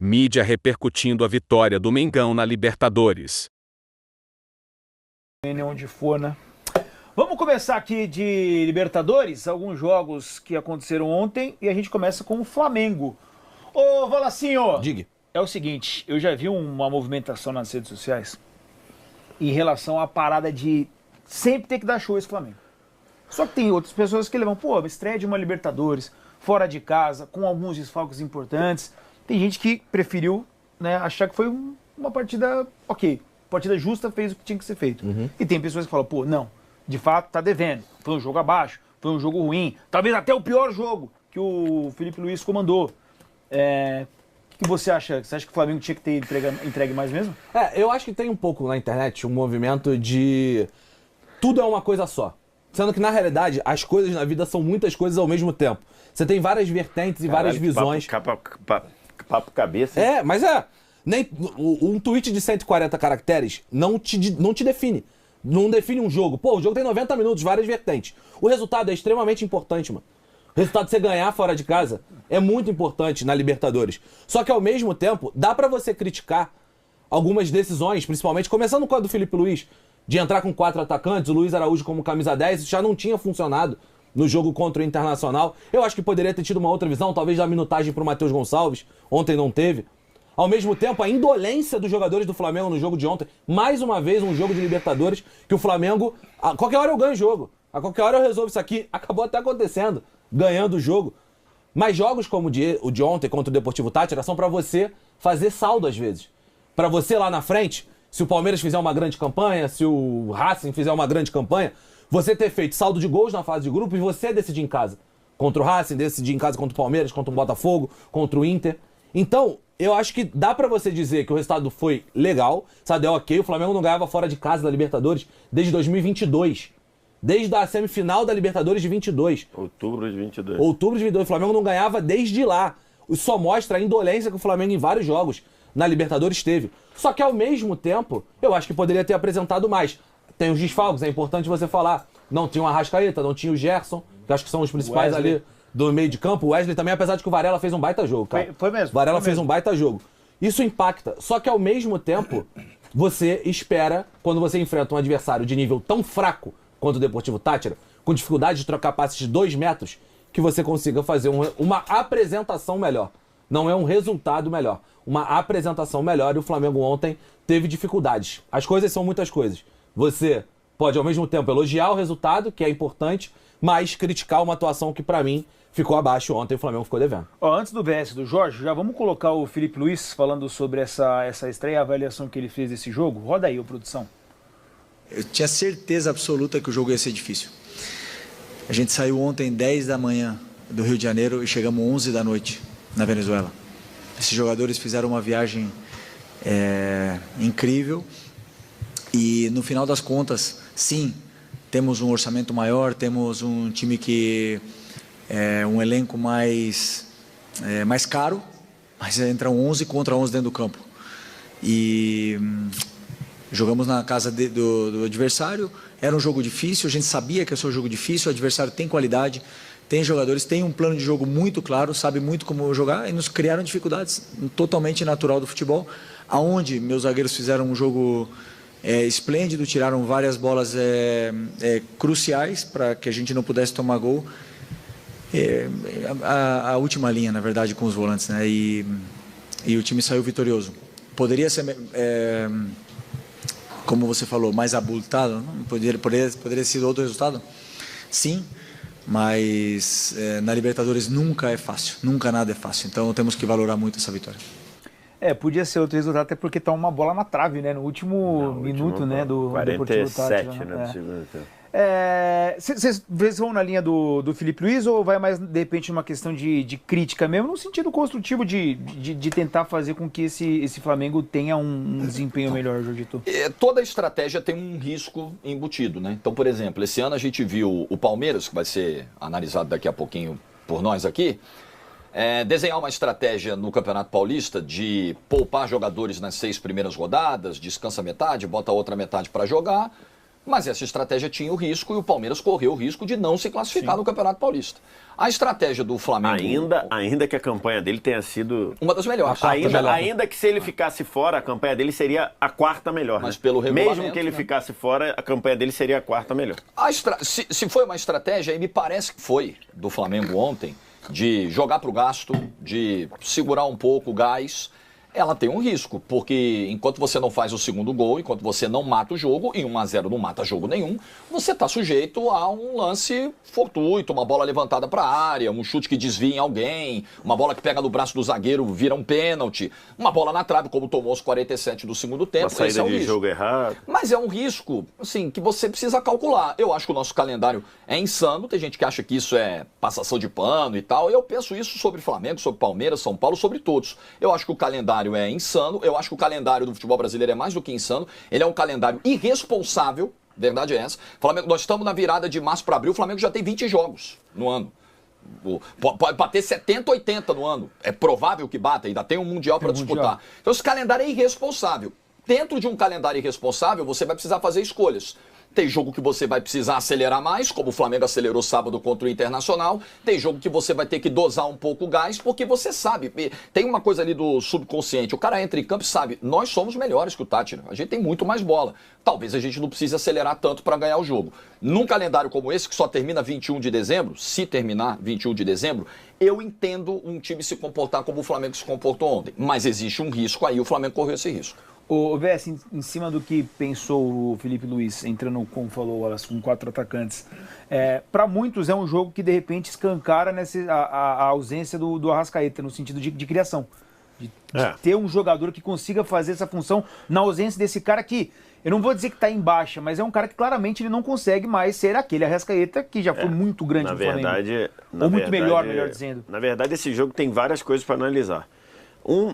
Mídia repercutindo a vitória do Mengão na Libertadores. Onde for, né? Vamos começar aqui de Libertadores, alguns jogos que aconteceram ontem, e a gente começa com o Flamengo. Ô, Valacinho, diga. É o seguinte, eu já vi uma movimentação nas redes sociais em relação à parada de sempre ter que dar show esse Flamengo. Só que tem outras pessoas que levam, pô, estreia de uma Libertadores, fora de casa, com alguns desfalques importantes. Tem gente que preferiu, né, achar que foi uma partida ok, partida justa, fez o que tinha que ser feito. E tem pessoas que falam, pô, não, de fato tá devendo, foi um jogo abaixo, foi um jogo ruim, talvez até o pior jogo que o Felipe Luiz comandou. O que você acha? Você acha que o Flamengo tinha que ter entregue mais mesmo? Eu acho que tem um pouco na internet um movimento de tudo é uma coisa só. Sendo que, na realidade, as coisas na vida são muitas coisas ao mesmo tempo. Você tem várias vertentes e várias visões. Papo cabeça. Mas um tweet de 140 caracteres não te define. Não define um jogo. Pô, o jogo tem 90 minutos, várias vertentes. O resultado é extremamente importante, mano. O resultado de você ganhar fora de casa é muito importante na Libertadores. Só que, ao mesmo tempo, dá pra você criticar algumas decisões, principalmente, começando com a do Felipe Luiz, de entrar com 4 atacantes, o Luiz Araújo como camisa 10, isso já não tinha funcionado no jogo contra o Internacional. Eu acho que poderia ter tido uma outra visão, talvez dar minutagem pro Matheus Gonçalves, ontem não teve. Ao mesmo tempo, a indolência dos jogadores do Flamengo no jogo de ontem, mais uma vez um jogo de Libertadores, que o Flamengo, a qualquer hora eu ganho o jogo, a qualquer hora eu resolvo isso aqui, acabou até acontecendo, ganhando o jogo. Mas jogos como o de ontem contra o Deportivo Táchira são pra você fazer saldo às vezes. Pra você lá na frente, se o Palmeiras fizer uma grande campanha, se o Racing fizer uma grande campanha, você ter feito saldo de gols na fase de grupos e você decidir em casa. Contra o Racing, decidir em casa contra o Palmeiras, contra o Botafogo, contra o Inter. Então, eu acho que dá pra você dizer que o resultado foi legal, sabe, é ok. O Flamengo não ganhava fora de casa da Libertadores desde 2022. Desde a semifinal da Libertadores de 22. Outubro de 22. Outubro de 22. O Flamengo não ganhava desde lá. Isso só mostra a indolência que o Flamengo em vários jogos na Libertadores teve. Só que ao mesmo tempo, eu acho que poderia ter apresentado mais. Tem os desfalques, é importante você falar. Não tinha o Arrascaeta, não tinha o Gerson, que acho que são os principais ali do meio de campo. O Wesley também, apesar de que o Varela fez um baita jogo, cara. Foi mesmo. O Varela fez um baita jogo. Isso impacta. Só que ao mesmo tempo, você espera, quando você enfrenta um adversário de nível tão fraco quanto o Deportivo Táchira, com dificuldade de trocar passes de 2 metros, que você consiga fazer uma apresentação melhor. Não é um resultado melhor. Uma apresentação melhor, e o Flamengo ontem teve dificuldades. As coisas são muitas coisas. Você pode, ao mesmo tempo, elogiar o resultado, que é importante, mas criticar uma atuação que, pra mim, ficou abaixo ontem, o Flamengo ficou devendo. Antes do VS do Jorge, já vamos colocar o Felipe Luiz falando sobre essa estreia, a avaliação que ele fez desse jogo. Roda aí, produção. Eu tinha certeza absoluta que o jogo ia ser difícil. A gente saiu ontem 10 da manhã do Rio de Janeiro e chegamos 11 da noite na Venezuela. Esses jogadores fizeram uma viagem incrível e no final das contas, sim, temos um orçamento maior, temos um time que é um elenco mais caro, mas entram 11 contra 11 dentro do campo. E jogamos na casa do adversário, era um jogo difícil, a gente sabia que ia ser um jogo difícil, o adversário tem qualidade, tem jogadores, tem um plano de jogo muito claro, sabe muito como jogar e nos criaram dificuldades, totalmente natural do futebol, aonde meus zagueiros fizeram um jogo esplêndido, tiraram várias bolas cruciais para que a gente não pudesse tomar gol. A última linha, na verdade, com os volantes, né? E o time saiu vitorioso. Poderia ser... como você falou, mais abultado, não? Poderia ter sido outro resultado? Sim, mas na Libertadores nunca é fácil, nunca nada é fácil, então temos que valorar muito essa vitória. Podia ser outro resultado, até porque tá uma bola na trave, né, no último minuto, né, do Deportivo Táchira. 47, né, do segundo tempo. Vocês vão na linha do Felipe Luiz ou vai mais, de repente, uma questão de crítica mesmo, no sentido construtivo de tentar fazer com que esse Flamengo tenha um desempenho melhor, Jorgito? Toda estratégia tem um risco embutido, né? Então, por exemplo, esse ano a gente viu o Palmeiras, que vai ser analisado daqui a pouquinho por nós aqui, desenhar uma estratégia no Campeonato Paulista de poupar jogadores nas 6 primeiras rodadas, descansa metade, bota a outra metade para jogar. Mas essa estratégia tinha o risco e o Palmeiras correu o risco de não se classificar no Campeonato Paulista. A estratégia do Flamengo... Ainda que a campanha dele tenha sido... uma das melhores. Ainda que se ele ficasse fora, a campanha dele seria a quarta melhor. Mas né? pelo regulamento, mesmo que ele ficasse fora, a campanha dele seria a quarta melhor. Se foi uma estratégia, e me parece que foi, do Flamengo ontem, de jogar pro gasto, de segurar um pouco o gás, ela tem um risco, porque enquanto você não faz o segundo gol, enquanto você não mata o jogo, e 1-0 não mata jogo nenhum, você está sujeito a um lance fortuito, uma bola levantada para a área, um chute que desvia em alguém, uma bola que pega no braço do zagueiro, vira um pênalti, uma bola na trave, como tomou os 47 do segundo tempo. Uma saída de jogo errado. Mas é um risco, assim, que você precisa calcular. Eu acho que o nosso calendário é insano, tem gente que acha que isso é passação de pano e tal, eu penso isso sobre Flamengo, sobre Palmeiras, São Paulo, sobre todos. Eu acho que o calendário é insano, eu acho que o calendário do futebol brasileiro é mais do que insano, ele é um calendário irresponsável, verdade é essa. Flamengo, nós estamos na virada de março para abril, o Flamengo já tem 20 jogos no ano. Pode bater 70, 80 no ano. É provável que bata, ainda tem um Mundial para disputar. Então esse calendário é irresponsável. Dentro de um calendário irresponsável, você vai precisar fazer escolhas. Tem jogo que você vai precisar acelerar mais, como o Flamengo acelerou sábado contra o Internacional. Tem jogo que você vai ter que dosar um pouco o gás, porque você sabe, tem uma coisa ali do subconsciente. O cara entra em campo e sabe, nós somos melhores que o Tátira. A gente tem muito mais bola. Talvez a gente não precise acelerar tanto para ganhar o jogo. Num calendário como esse, que só termina 21 de dezembro, se terminar 21 de dezembro, eu entendo um time se comportar como o Flamengo se comportou ontem. Mas existe um risco aí, o Flamengo correu esse risco. O VS, em cima do que pensou o Felipe Luiz, entrando, como falou, com 4 atacantes, para muitos é um jogo que de repente escancara a ausência do Arrascaeta, no sentido de criação. De ter um jogador que consiga fazer essa função na ausência desse cara que, eu não vou dizer que está em baixa, mas é um cara que claramente ele não consegue mais ser aquele Arrascaeta que já foi muito grande no Flamengo. Ou muito melhor dizendo. Na verdade, esse jogo tem várias coisas para analisar.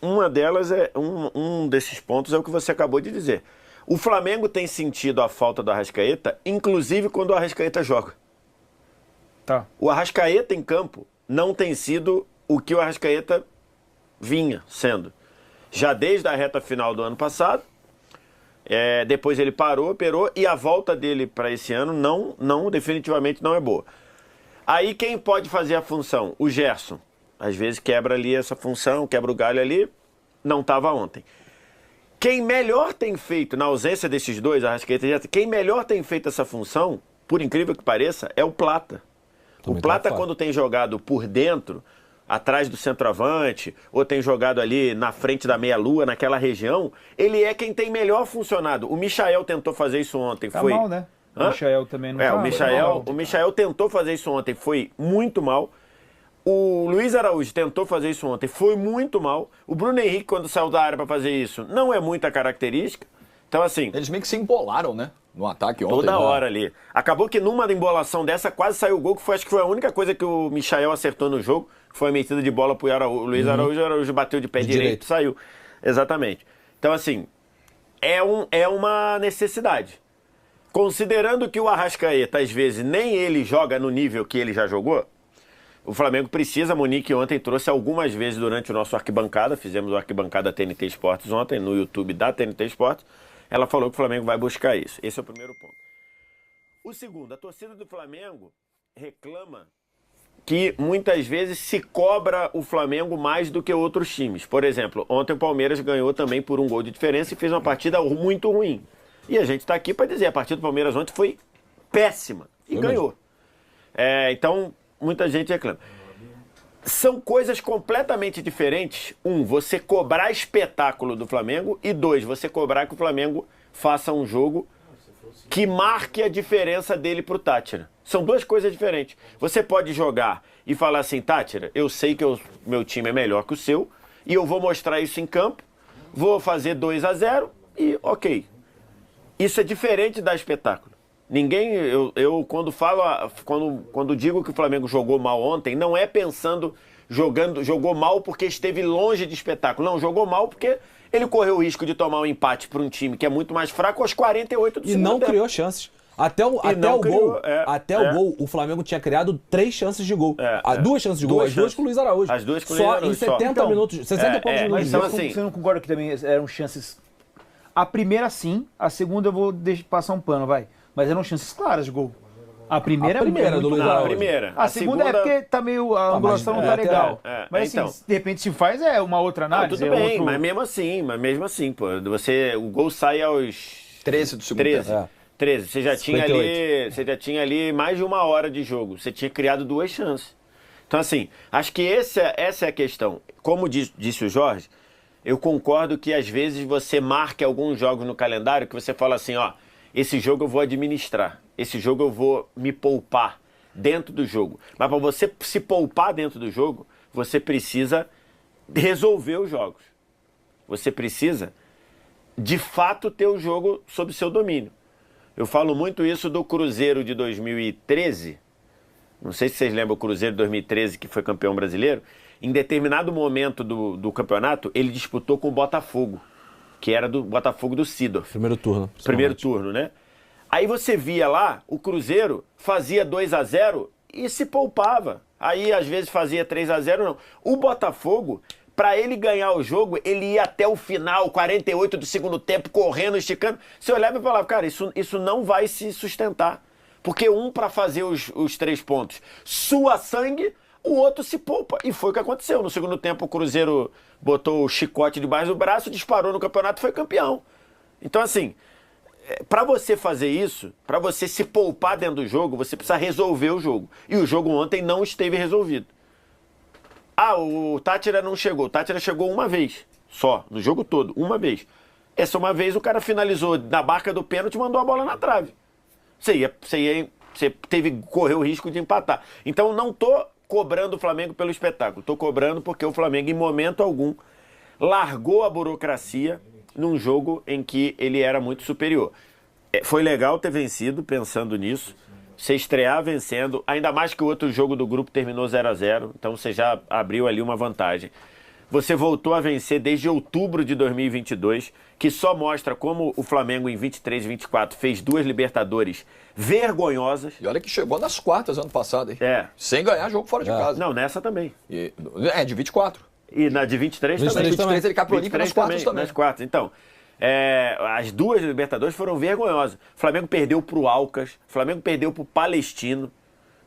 Uma delas um desses pontos é o que você acabou de dizer. O Flamengo tem sentido a falta do Arrascaeta, inclusive quando o Arrascaeta joga. Tá. O Arrascaeta em campo não tem sido o que o Arrascaeta vinha sendo. Já desde a reta final do ano passado, depois ele operou, e a volta dele para esse ano definitivamente não é boa. Aí quem pode fazer a função? O Gerson. Às vezes quebra ali essa função, quebra o galho ali, não estava ontem. Quem melhor tem feito, na ausência desses dois, Arrascaeta e Gerson, quem melhor tem feito essa função, por incrível que pareça, é o Plata. O Plata, quando tem jogado por dentro, atrás do centroavante, ou tem jogado ali na frente da meia-lua, naquela região, ele é quem tem melhor funcionado. O Michael tentou fazer isso ontem. Tá mal, né? O Michael também não tá. O Michael tentou fazer isso ontem, foi muito mal. O Luiz Araújo tentou fazer isso ontem, foi muito mal. O Bruno Henrique, quando saiu da área para fazer isso, não é muita característica. Então, assim... eles meio que se embolaram, né? No ataque ontem. Toda hora ali. Acabou que numa embolação dessa, quase saiu o gol, que acho que foi a única coisa que o Michael acertou no jogo. Foi a metida de bola pro Luiz Araújo. O Araújo bateu de pé direito, saiu. Exatamente. Então, assim, é uma necessidade. Considerando que o Arrascaeta, às vezes, nem ele joga no nível que ele já jogou, o Flamengo precisa. A Monique ontem trouxe algumas vezes durante o nosso Arquibancada, fizemos o Arquibancada TNT Esportes ontem, no YouTube da TNT Esportes, ela falou que o Flamengo vai buscar isso. Esse é o primeiro ponto. O segundo, a torcida do Flamengo reclama que muitas vezes se cobra o Flamengo mais do que outros times. Por exemplo, ontem o Palmeiras ganhou também por 1 gol de diferença e fez uma partida muito ruim. E a gente está aqui para dizer, a partida do Palmeiras ontem foi péssima e ganhou. Então... muita gente reclama. São coisas completamente diferentes. Você cobrar espetáculo do Flamengo, e 2, você cobrar que o Flamengo faça um jogo que marque a diferença dele pro Tátira. São duas coisas diferentes. Você pode jogar e falar assim, Tátira, eu sei que meu time é melhor que o seu, e eu vou mostrar isso em campo, vou fazer 2-0 e ok. Isso é diferente da espetáculo. Ninguém, eu quando falo, quando digo que o Flamengo jogou mal ontem, não é pensando, jogou mal porque esteve longe de espetáculo. Não, jogou mal porque ele correu o risco de tomar um empate para um time que é muito mais fraco aos 48 do segundo tempo. E não criou chances. Até o gol, o Flamengo tinha criado 3 chances de gol. 2 chances de gol, as 2 com o Luiz Araújo. As 2 com o Luiz Araújo. Só em 70 minutos, 60 e poucos minutos. Mas você não concorda que também eram chances... A primeira sim, a segunda eu vou passar um pano, vai. mas eram chances claras de gol. A primeira A primeira é do muito Luiz clara. Araújo. A primeira. A segunda é porque tá meio, a angulação não tá mas- legal. é, Mas assim, então. de repente se faz uma outra Não, análise. tudo é bem, outro- mas mesmo assim, pô, o gol sai aos 13 do segundo 13. tempo. 13. Você já 58. você já tinha ali mais de 1 hora de jogo. Você tinha criado 2 chances. Então, assim, acho que essa é a questão. Como disse o Jorge, eu concordo que às vezes você marque alguns jogos no calendário que você fala assim, ó, esse jogo eu vou administrar, esse jogo eu vou me poupar dentro do jogo. Mas para você se poupar dentro do jogo, você precisa resolver os jogos. Você precisa, de fato, ter o jogo sob seu domínio. Eu falo muito isso do Cruzeiro de 2013. Não sei se vocês lembram o Cruzeiro de 2013, que foi campeão brasileiro. Em determinado momento do campeonato, ele disputou com o Botafogo, que era do Botafogo do Sidorf. Primeiro turno. Primeiro turno, né? Aí você via lá, o Cruzeiro fazia 2-0 e se poupava. Aí, às vezes, fazia 3-0, não. O Botafogo, para ele ganhar o jogo, ele ia até o final, 48 do segundo tempo, correndo, esticando. Você olhava e falava, cara, isso não vai se sustentar. Porque para fazer os 3 pontos, sua sangue, o outro se poupa. E foi o que aconteceu. No segundo tempo, o Cruzeiro botou o chicote debaixo do braço, disparou no campeonato e foi campeão. Então, assim, para você fazer isso, para você se poupar dentro do jogo, você precisa resolver o jogo. E o jogo ontem não esteve resolvido. Ah, o Táchira não chegou. O Táchira chegou uma vez só, no jogo todo, uma vez. Essa uma vez o cara finalizou na barca do pênalti e mandou a bola na trave. Você correu o risco de empatar. Então não tô cobrando o Flamengo pelo espetáculo. Tô cobrando porque o Flamengo, em momento algum, largou a burocracia num jogo em que ele era muito superior. Foi legal ter vencido, pensando nisso. Você estrear vencendo, ainda mais que o outro jogo do grupo terminou 0-0, então você já abriu ali uma vantagem. Você voltou a vencer desde outubro de 2022, que só mostra como o Flamengo em 23 e 24 fez 2 Libertadores vergonhosas. E olha que chegou nas quartas ano passado, hein? É. Sem ganhar jogo fora de casa. Não, nessa também. De 24. E na de 23 também. 23 também. 23 ele cai pro Olímpia nas quartas também. Nas quartas. Então, as 2 Libertadores foram vergonhosas. O Flamengo perdeu pro Alcas, o Flamengo perdeu pro Palestino.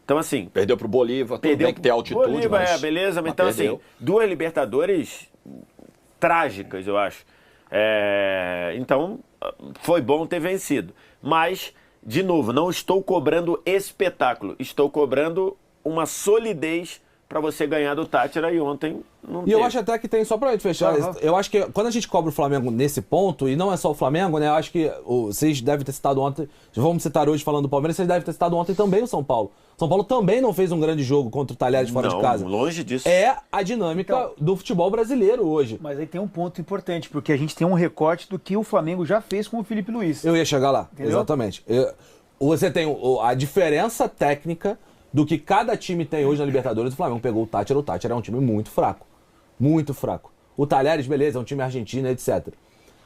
Então, assim... Perdeu pro Bolívar, tudo bem que tem altitude, Bolívar, mas... beleza. mas Então, perdeu. assim, 2 Libertadores trágicas, eu acho. Então, foi bom ter vencido. Mas, de novo, não estou cobrando espetáculo. Estou cobrando uma solidez para você ganhar do Táchira e ontem não E teve. eu acho até que tem, só pra gente fechar, eu acho que quando a gente cobra o Flamengo nesse ponto, e não é só o Flamengo, né? Eu acho que vocês devem ter citado ontem, vamos citar hoje falando do Palmeiras, vocês devem ter citado ontem também o São Paulo. São Paulo também não fez um grande jogo contra o Talheres fora de casa. Longe disso. É a dinâmica do futebol brasileiro hoje. Mas aí tem um ponto importante, porque a gente tem um recorte do que o Flamengo já fez com o Felipe Luiz. Eu ia chegar lá, Entendeu? exatamente. Você tem a diferença técnica do que cada time tem hoje na Libertadores. O Flamengo pegou o Táchira é um time muito fraco. Muito fraco. O Talheres, beleza, é um time argentino, etc.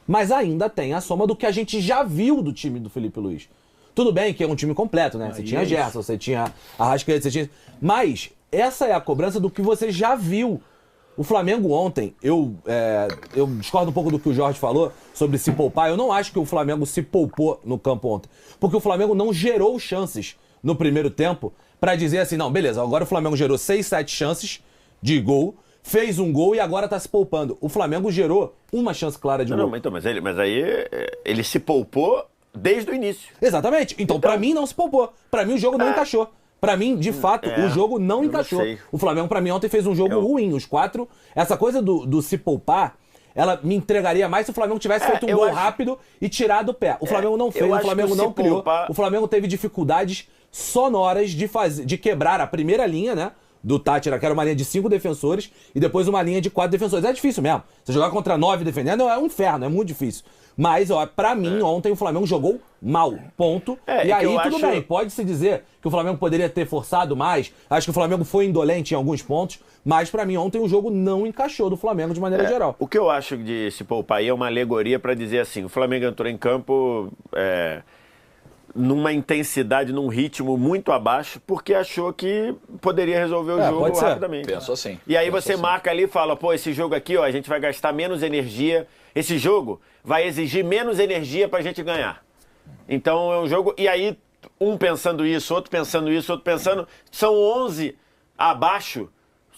Mas ainda tem a soma do que a gente já viu do time do Felipe Luiz. Tudo bem que é um time completo, né? Você tinha Gerson, você tinha Arrascaeta, você tinha... Mas essa é a cobrança do que você já viu. O Flamengo ontem, eu discordo um pouco do que o Jorge falou sobre se poupar. Eu não acho que o Flamengo se poupou no campo ontem. Porque o Flamengo não gerou chances no primeiro tempo pra dizer assim, não, beleza, agora o Flamengo gerou 6, 7 chances de gol, fez um gol e agora tá se poupando. O Flamengo gerou uma chance clara de gol. Mas aí ele se poupou desde o início. Exatamente. Então, pra mim, não se poupou. Pra mim, o jogo não encaixou. Pra mim, de fato, o jogo não encaixou. sei. O Flamengo, pra mim, ontem fez um jogo ruim. Os 4, essa coisa do se poupar, ela me entregaria mais se o Flamengo tivesse feito um gol rápido e tirado o pé. O Flamengo não fez, o Flamengo não criou. O Flamengo teve dificuldades sonoras de quebrar a primeira linha, né? Do Táchira, que era uma linha de 5 defensores, e depois uma linha de 4 defensores. É difícil mesmo. Você jogar contra 9 defendendo é um inferno, é muito difícil. Mas, ó, pra mim, ontem o Flamengo jogou mal. Ponto. E aí, tudo bem. Pode-se dizer que o Flamengo poderia ter forçado mais. Acho que o Flamengo foi indolente em alguns pontos. Mas, pra mim, ontem o jogo não encaixou do Flamengo de maneira geral. O que eu acho de se poupar aí é uma alegoria pra dizer assim, o Flamengo entrou em campo numa intensidade, num ritmo muito abaixo, porque achou que poderia resolver o jogo rapidamente. Penso assim. E aí você marca ali e fala, pô, esse jogo aqui, ó, a gente vai gastar menos energia, esse jogo vai exigir menos energia pra gente ganhar. Então é um jogo... E aí, um pensando isso, outro pensando isso, outro pensando... São 11 abaixo...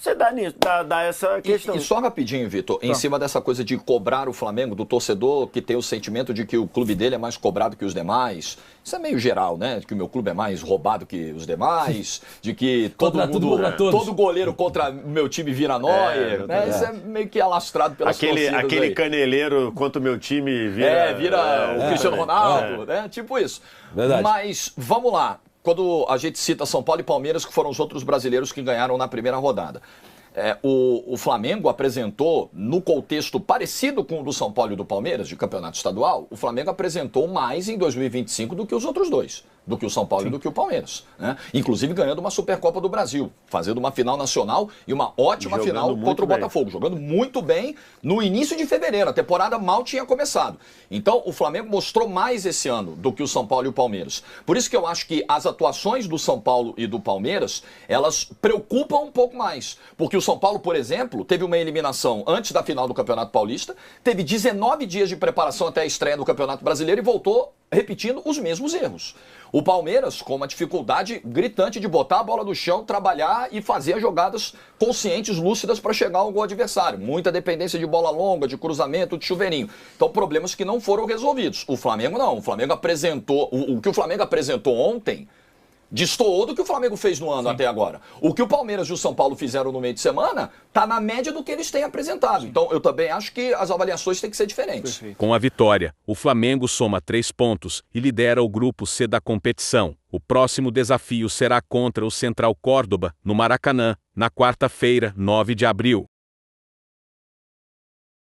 Você dá essa questão. E só rapidinho, Vitor, em cima dessa coisa de cobrar o Flamengo, do torcedor que tem o sentimento de que o clube dele é mais cobrado que os demais. Isso é meio geral, né? De que o meu clube é mais roubado que os demais, de que todo goleiro contra o meu time vira Neuer. Isso é meio que alastrado pelas torcidas aquele aí. Caneleiro contra o meu time vira o Cristiano Ronaldo, né? Tipo isso. Verdade. Mas, vamos lá. Quando a gente cita São Paulo e Palmeiras, que foram os outros brasileiros que ganharam na primeira rodada. O Flamengo apresentou, no contexto parecido com o do São Paulo e do Palmeiras, de campeonato estadual, o Flamengo apresentou mais em 2025 do que os outros dois, do que o São Paulo e do que o Palmeiras. Né? Inclusive ganhando uma Supercopa do Brasil, fazendo uma final nacional e uma ótima final contra o Botafogo, jogando muito bem no início de fevereiro, a temporada mal tinha começado. Então o Flamengo mostrou mais esse ano do que o São Paulo e o Palmeiras. Por isso que eu acho que as atuações do São Paulo e do Palmeiras, elas preocupam um pouco mais, porque o São Paulo, por exemplo, teve uma eliminação antes da final do Campeonato Paulista, teve 19 dias de preparação até a estreia do Campeonato Brasileiro e voltou repetindo os mesmos erros. O Palmeiras, com uma dificuldade gritante de botar a bola no chão, trabalhar e fazer as jogadas conscientes, lúcidas para chegar ao gol adversário. Muita dependência de bola longa, de cruzamento, de chuveirinho. Então, problemas que não foram resolvidos. O Flamengo não. O Flamengo apresentou... O que o Flamengo apresentou ontem destoou do que o Flamengo fez no ano até agora. O que o Palmeiras e o São Paulo fizeram no meio de semana está na média do que eles têm apresentado. Então, eu também acho que as avaliações têm que ser diferentes. Perfeito. Com a vitória, o Flamengo soma 3 pontos e lidera o grupo C da competição. O próximo desafio será contra o Central Córdoba, no Maracanã, na quarta-feira, 9 de abril.